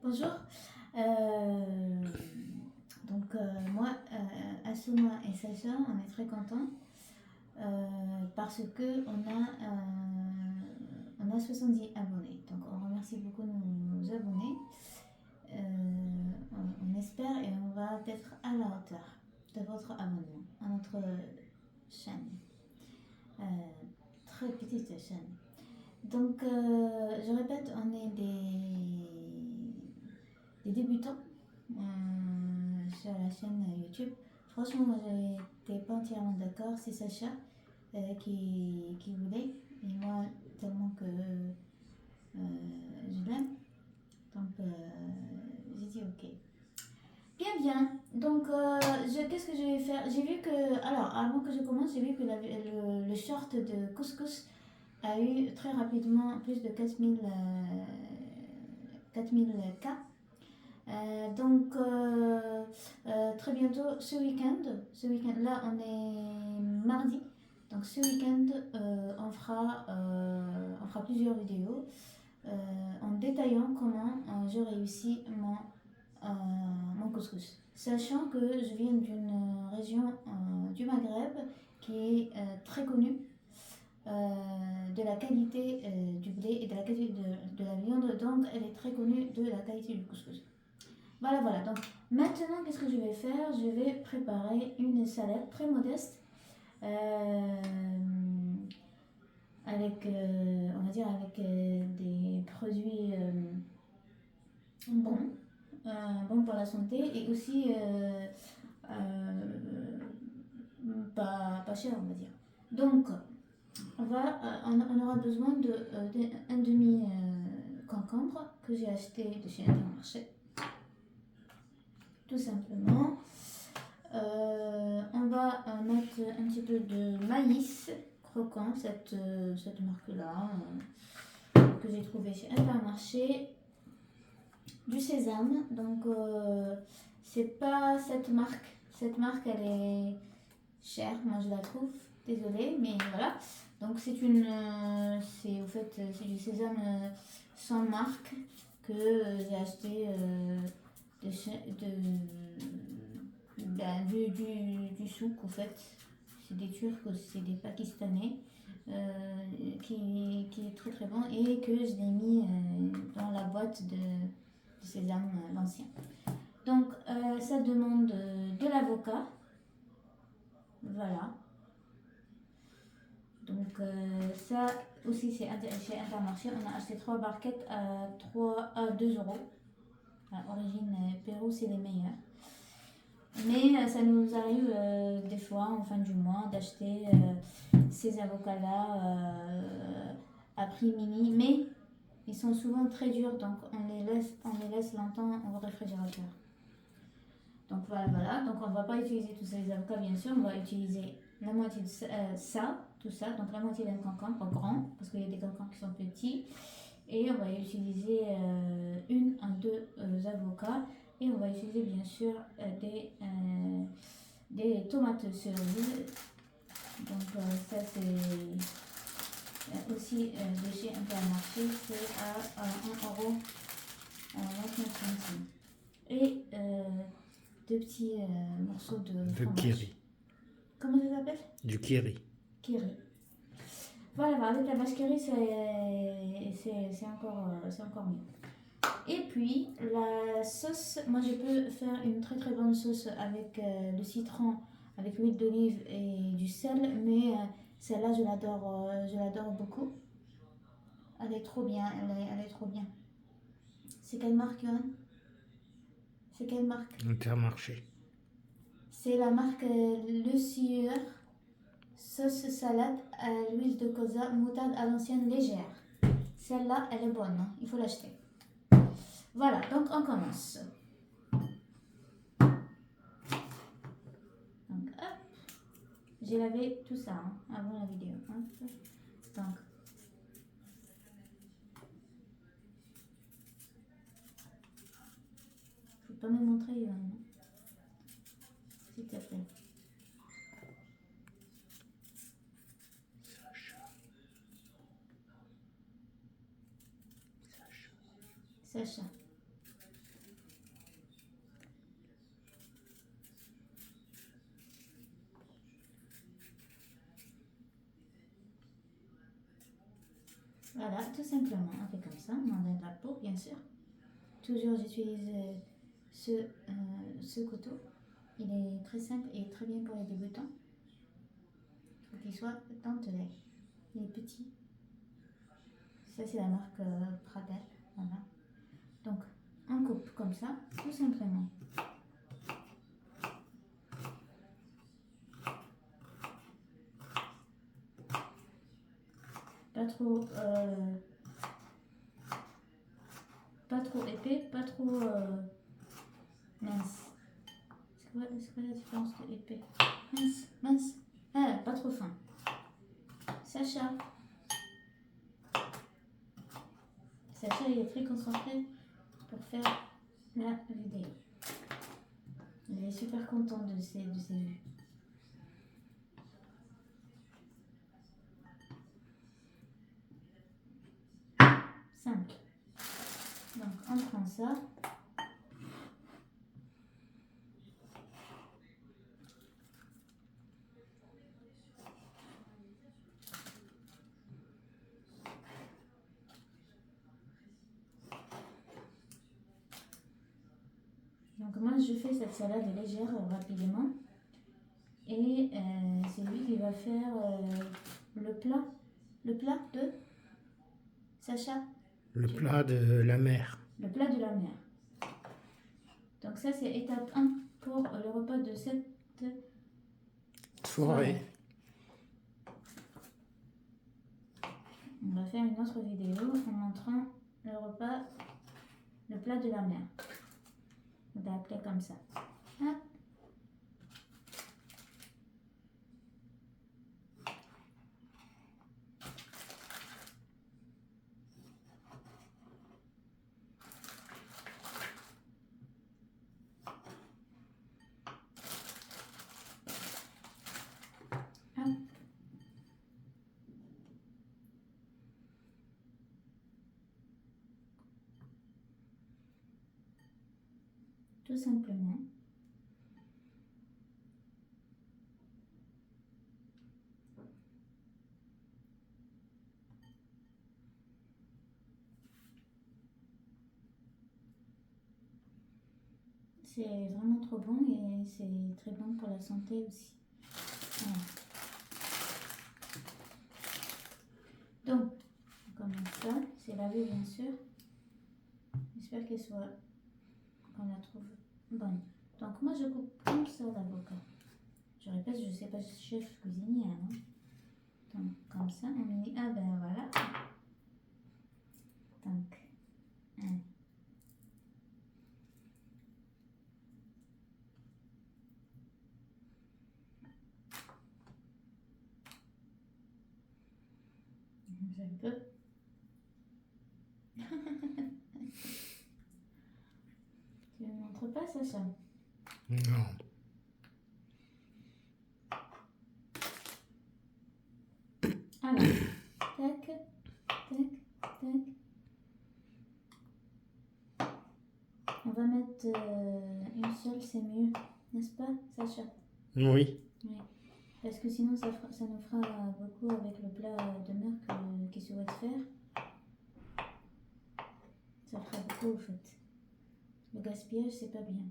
Bonjour. Euh, moi, Asuma et Sacha, on est très contents parce que on a 70 abonnés. Donc on remercie beaucoup nos abonnés. On espère et on va être à la hauteur de votre abonnement à notre chaîne. Euh, Très petite chaîne. Je répète, on est des débutants sur la chaîne YouTube. Franchement, moi, j'étais pas entièrement d'accord. C'est Sacha qui voulait. Et moi, tellement que je l'aime. Donc, j'ai dit ok. Bien, bien. Qu'est-ce que je vais faire? J'ai vu que. Alors, avant que je commence, j'ai vu que le short de Couscous a eu très rapidement plus de 4000 K. Très bientôt, ce week-end là, on est mardi. Donc ce week-end, on fera plusieurs vidéos en détaillant comment je réussis mon couscous. Sachant que je viens d'une région du Maghreb qui est très connue de la qualité du blé et de la qualité de la viande. Donc elle est très connue de la qualité du couscous. Voilà. Donc maintenant, qu'est-ce que je vais faire? Je vais préparer une salade très modeste euh, on va dire, avec des produits bons, bons pour la santé et aussi pas cher, on va dire. Donc, on aura besoin d'un demi concombre que j'ai acheté de chez Intermarché, tout simplement. On va mettre un petit peu de maïs croquant, cette marque-là, que j'ai trouvé chez Intermarché. Du sésame, c'est pas cette marque. Cette marque, elle est chère, moi je la trouve, désolée, mais voilà. Donc c'est du sésame sans marque que j'ai acheté du souk, en fait. C'est des Turcs, c'est des Pakistanais, qui est très très bon et que je l'ai mis dans la boîte de sésame l'ancien. Donc ça demande de l'avocat, voilà. Ça aussi c'est chez Intermarché, on a acheté 3 barquettes à 2 euros. Origine Pérou, c'est les meilleurs. Mais ça nous arrive des fois en fin du mois d'acheter ces avocats-là à prix mini, mais ils sont souvent très durs, donc on les laisse longtemps au réfrigérateur. Donc voilà. Donc on ne va pas utiliser tous ces avocats, bien sûr, on va utiliser la moitié de tout ça, donc la moitié d'un concombre grand, parce qu'il y a des concombres qui sont petits, et on va utiliser une à deux avocats, et on va utiliser bien sûr des tomates cerises. Donc ça c'est aussi de chez Intermarché, c'est à 1,29 €. Et deux petits morceaux de fromage. Kiri. Comment ça s'appelle? Du kiri. Kiri. Voilà, avec la vache kiri, c'est encore mieux. Et puis, la sauce, moi je peux faire une très très bonne sauce avec le citron, avec l'huile d'olive et du sel, mais celle-là, je l'adore beaucoup. Elle est trop bien, elle est trop bien. C'est quelle marque, Johan? C'est quelle marque? Intermarché. C'est la marque Le Sieur, sauce salade à l'huile de colza, moutarde à l'ancienne légère. Celle-là, elle est bonne, hein, il faut l'acheter. Voilà, donc on commence. Donc hop, j'ai lavé tout ça avant la vidéo. Donc, faut pas me montrer, s'il te plaît. Sacha. Voilà, tout simplement, on fait comme ça, on enlève la peau, bien sûr. Toujours, j'utilise ce couteau. Il est très simple et très bien pour les débutants. Il faut qu'il soit dentelé. Il est petit. Ça, c'est la marque Pradel. Voilà. Donc, on coupe comme ça, tout simplement. Pas trop, pas trop épais, pas trop mince. C'est quoi la différence de épais? Mince, mince. Ah, pas trop fin. Sacha. Sacha, il est très concentré pour faire la vidéo. Il est super content de ses vues. Simple. Donc, on prend ça. Donc, moi, je fais cette salade légère rapidement. Et c'est lui qui va faire le plat. Le plat de Sacha. Le plat de la mer. Le plat de la mer. Donc ça, c'est étape 1 pour le repas de cette soirée. On va faire une autre vidéo en montrant le repas, le plat de la mer. On va appeler comme ça. Hop. Hop. Tout simplement. C'est vraiment trop bon et c'est très bon pour la santé aussi. Voilà. Donc, on commence ça. C'est lavé bien sûr. J'espère qu'on la trouve bonne. Donc moi je coupe comme ça l'avocat. Je répète, je ne sais pas chef cuisinier. Hein. Donc comme ça, on met. Ah ben voilà. Donc, un. Je peux. Tu ne montres pas, Sacha? Non. Alors, tac, tac, tac. On va mettre une seule, c'est mieux, n'est-ce pas, Sacha? Oui. Oui. Parce que sinon, ça nous fera beaucoup avec le plat de mer qu'il souhaite faire. Ça fera beaucoup, au fait. Le gaspillage, c'est pas bien.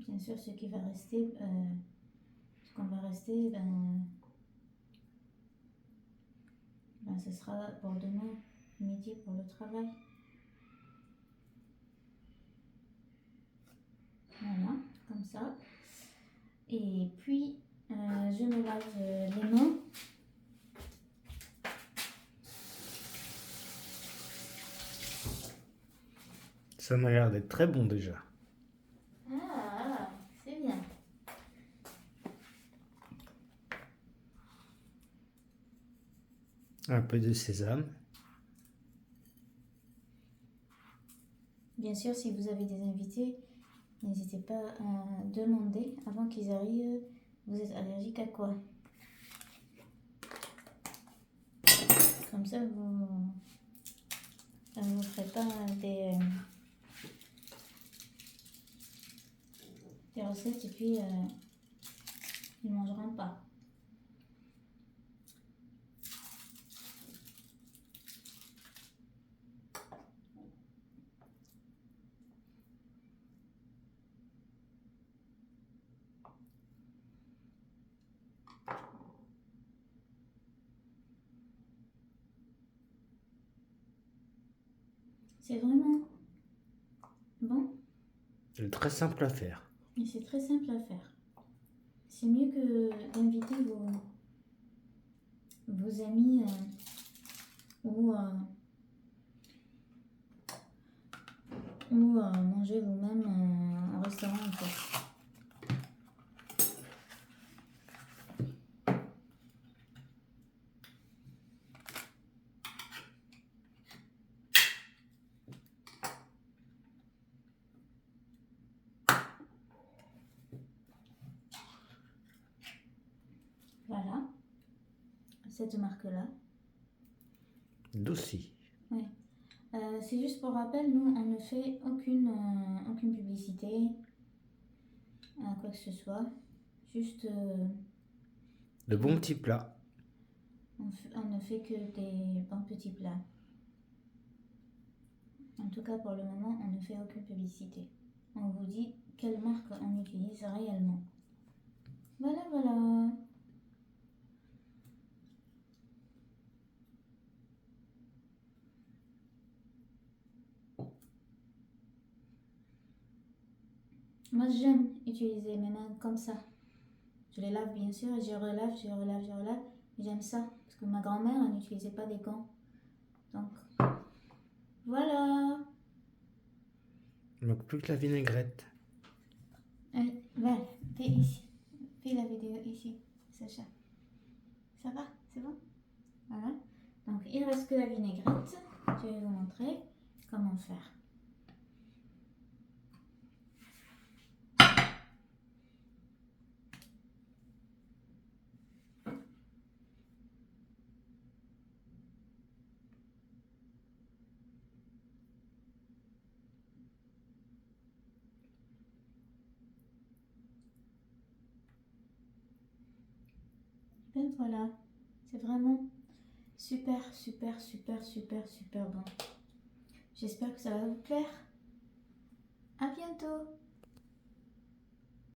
Bien sûr, ce qui va rester, ce qu'on va rester, ce sera pour demain midi pour le travail. Voilà, comme ça. Et puis, je me lave les mains. Ça m'a l'air d'être très bon déjà. Ah, c'est bien. Un peu de sésame. Bien sûr, si vous avez des invités, n'hésitez pas à demander avant qu'ils arrivent, vous êtes allergique à quoi? Comme ça, vous ne ferez pas tes recettes et puis ils mangeront pas. C'est vraiment bon C'est très simple à faire. et c'est très simple à faire. C'est mieux que d'inviter vos amis ou manger vous-même au restaurant en fait. Voilà, cette marque-là. D'aussi. Ouais. C'est juste pour rappel, nous, on ne fait aucune publicité, quoi que ce soit. Juste, De bons petits plats. on ne fait que des bons petits plats. En tout cas, pour le moment, on ne fait aucune publicité. On vous dit quelle marque on utilise réellement. Voilà, voilà. Moi, j'aime utiliser mes mains comme ça. Je les lave bien sûr et je relave, je relave, je relave. J'aime ça parce que ma grand-mère, elle n'utilisait pas des gants. Donc, voilà. Il manque plus que la vinaigrette. Allez, voilà, fais ici. Fais la vidéo ici, Sacha. Ça va? C'est bon? Voilà. Donc, il ne reste que la vinaigrette. Je vais vous montrer comment faire. Ben voilà, c'est vraiment super, super, super, super, super bon. J'espère que ça va vous plaire. À bientôt!